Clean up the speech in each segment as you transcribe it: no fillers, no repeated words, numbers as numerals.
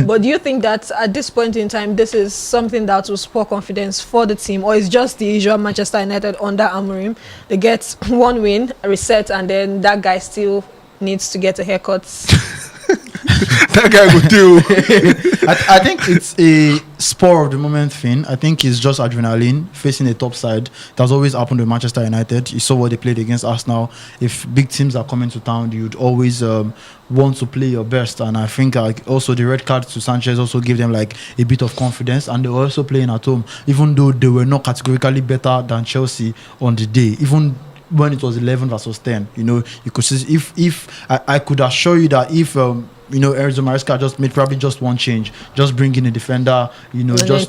But do you think that at this point in time, this is something that will spur confidence for the team, or is just the usual Manchester United under Amorim? They get one win, a reset, and then that guy still needs to get a haircut. That guy would do. I think it's a spur of the moment thing. I think it's just adrenaline facing a top side. That's always happened with Manchester United. You saw what they played against Arsenal. If big teams are coming to town, you'd always want to play your best. And I think also the red card to Sanchez also gave them like a bit of confidence. And they were also playing at home, even though they were not categorically better than Chelsea on the day. Even when it was 11 versus 10, you could see if I could assure you that if Enzo Maresca probably just one change, just bring in a defender, probably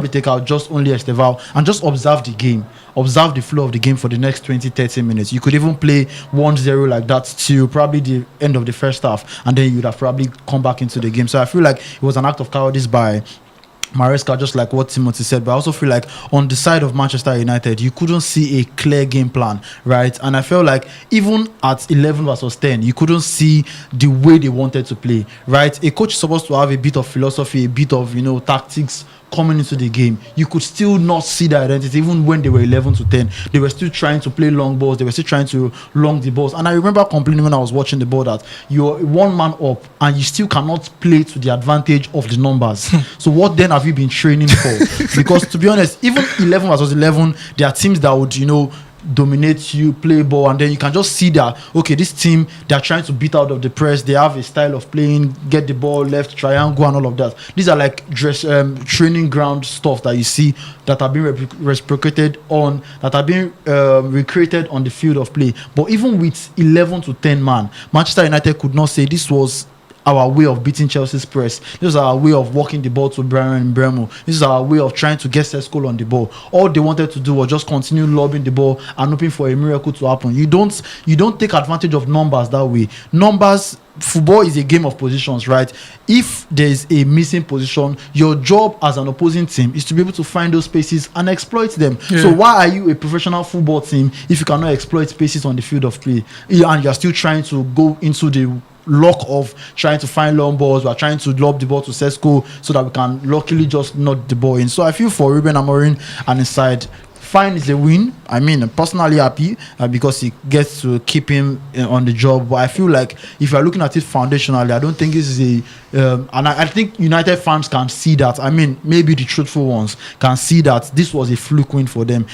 take out just only Esteval and just observe the game, observe the flow of the game for the next 20-30 minutes. You could even play 1-0 like that till probably the end of the first half, and then you'd have probably come back into the game. So I feel like it was an act of cowardice by Maresca, just like what Timothy said. But I also feel like on the side of Manchester United, you couldn't see a clear game plan, right? And I felt like even at 11 versus 10, you couldn't see the way they wanted to play, right? A coach is supposed to have a bit of philosophy, a bit of tactics coming into the game. You could still not see the identity. Even when they were 11 to 10, they were still trying to play long balls, they were still trying to long the balls. And I remember complaining when I was watching the ball that you're one man up and you still cannot play to the advantage of the numbers. So what then have you been training for? Because to be honest, even 11 versus 11, there are teams that would dominate you, play ball, and then you can just see that this team, they're trying to beat out of the press, they have a style of playing, get the ball left, triangle and all of that. These are like training ground stuff that you see that have been reciprocated on, that have been recreated on the field of play. But even with 11 to 10 man, Manchester United could not say this was our way of beating Chelsea's press. This is our way of walking the ball to Brian Mbeumo. This is our way of trying to get Sesko on the ball. All they wanted to do was just continue lobbing the ball and hoping for a miracle to happen. You don't take advantage of numbers that way. Football is a game of positions, right? If there's a missing position, your job as an opposing team is to be able to find those spaces and exploit them. Yeah. So why are you a professional football team if you cannot exploit spaces on the field of play and you're still trying to go into the lock of trying to find long balls? We are trying to lob the ball to Sesko so that we can luckily just knock the ball in. So I feel for Ruben Amorim and his side, fine is a win. I mean, I'm personally happy because he gets to keep him on the job. But I feel like if you're looking at it foundationally, I don't think this is and I think United fans can see that. I mean, maybe the truthful ones can see that this was a fluke win for them.